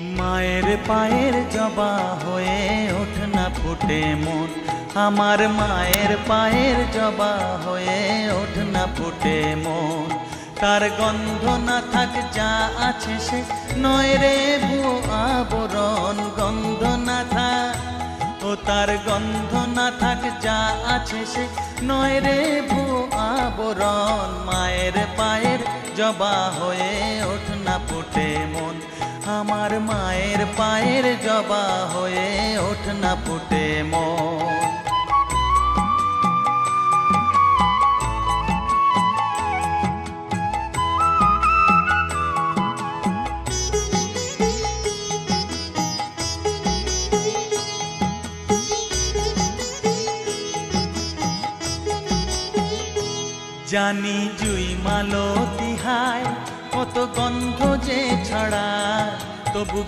মায়ের পায়ের জবা হয়ে ওঠ না ফুটে মন, আমার মায়ের পায়ের জবা হয়ে ওঠ না ফুটে মন। তার গন্ধ না থাক যা আছে সে নয় রে ভুয়ো আবরণ, গন্ধ না থাক ও তার গন্ধ না থাক যা আছে সে নয় রে ভুয়ো আবরণ। মায়ের পায়ের জবা হয়ে ওঠ না ফুটে মন, আমার মায়ের পায়ের জবা হয়ে ওঠ না ফুটে মন। জানি জুই মালতী হায় কত গন্ধ যে ছড়ায়, তবু